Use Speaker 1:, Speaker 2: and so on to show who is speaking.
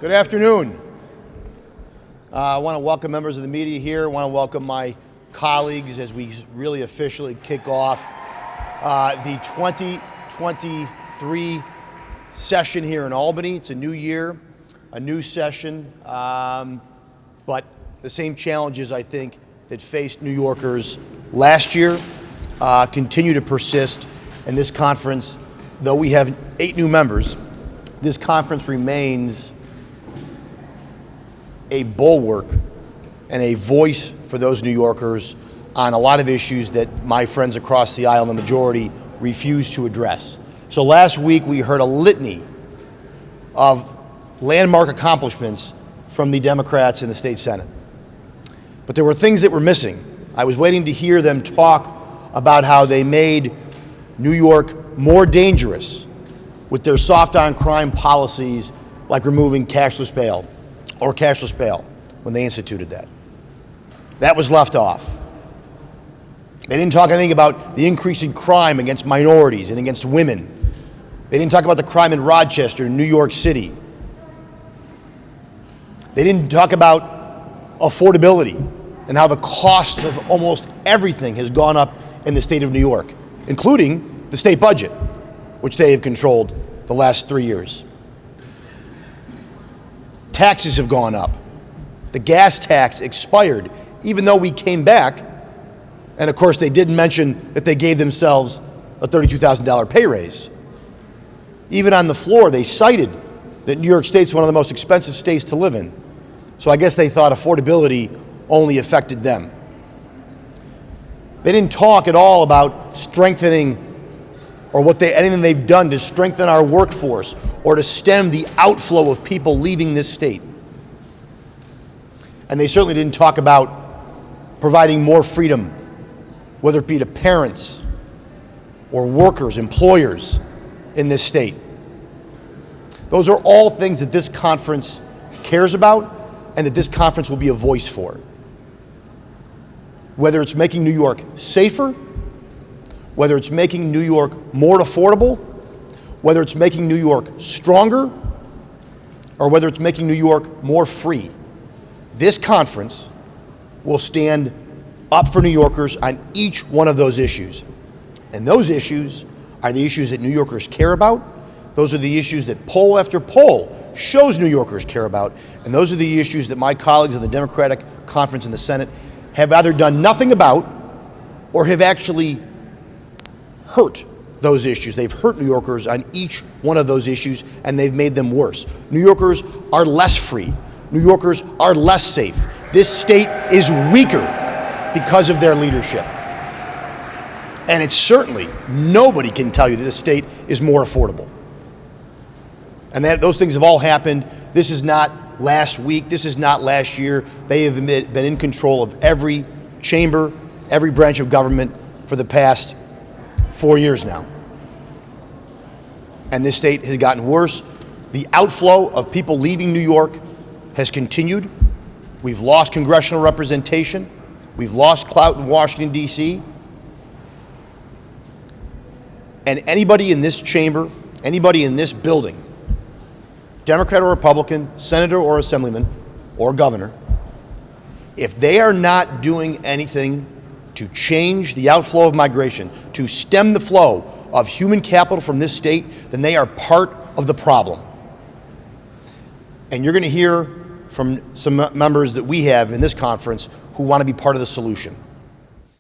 Speaker 1: Good afternoon. I want to welcome members of the media here. I want to welcome my colleagues as we really officially kick off the 2023 session here in Albany. It's a new year, a new session, but the same challenges, I think, that faced New Yorkers last year continue to persist. And this conference, though we have 8 new members, this conference remains a bulwark and a voice for those New Yorkers on a lot of issues that my friends across the aisle, the majority, refuse to address. So last week we heard a litany of landmark accomplishments from the Democrats in the state Senate. But there were things that were missing. I was waiting to hear them talk about how they made New York more dangerous with their soft on crime policies, like removing cashless bail when they instituted that. That was left off. They didn't talk anything about the increase in crime against minorities and against women. They didn't talk about the crime in Rochester, New York City. They didn't talk about affordability and how the cost of almost everything has gone up in the state of New York, including the state budget, which they have controlled the last 3 years. Taxes have gone up. The gas tax expired, even though we came back. And of course, they didn't mention that they gave themselves a $32,000 pay raise. Even on the floor, they cited that New York State's one of the most expensive states to live in. So I guess they thought affordability only affected them. They didn't talk at all about strengthening or anything they've done to strengthen our workforce or to stem the outflow of people leaving this state. And they certainly didn't talk about providing more freedom, whether it be to parents or workers, employers in this state. Those are all things that this conference cares about and that this conference will be a voice for. Whether it's making New York safer, whether it's making New York more affordable, whether it's making New York stronger, or whether it's making New York more free. This conference will stand up for New Yorkers on each one of those issues. And those issues are the issues that New Yorkers care about. Those are the issues that poll after poll shows New Yorkers care about. And those are the issues that my colleagues in the Democratic Conference in the Senate have either done nothing about or have actually hurt those issues. They've hurt New Yorkers on each one of those issues, and they've made them worse. New Yorkers are less free. New Yorkers are less safe. This state is weaker because of their leadership. And it's certainly, nobody can tell you that this state is more affordable. And those things have all happened. This is not last week. This is not last year. They have been in control of every chamber, every branch of government for the past 4 years now. And this state has gotten worse. The outflow of people leaving New York has continued. We've lost congressional representation. We've lost clout in Washington, D.C. And anybody in this chamber, anybody in this building, Democrat or Republican, senator or assemblyman or governor, if they are not doing anything to change the outflow of migration, to stem the flow of human capital from this state, then they are part of the problem. And you're going to hear from some members that we have in this conference who want to be part of the solution.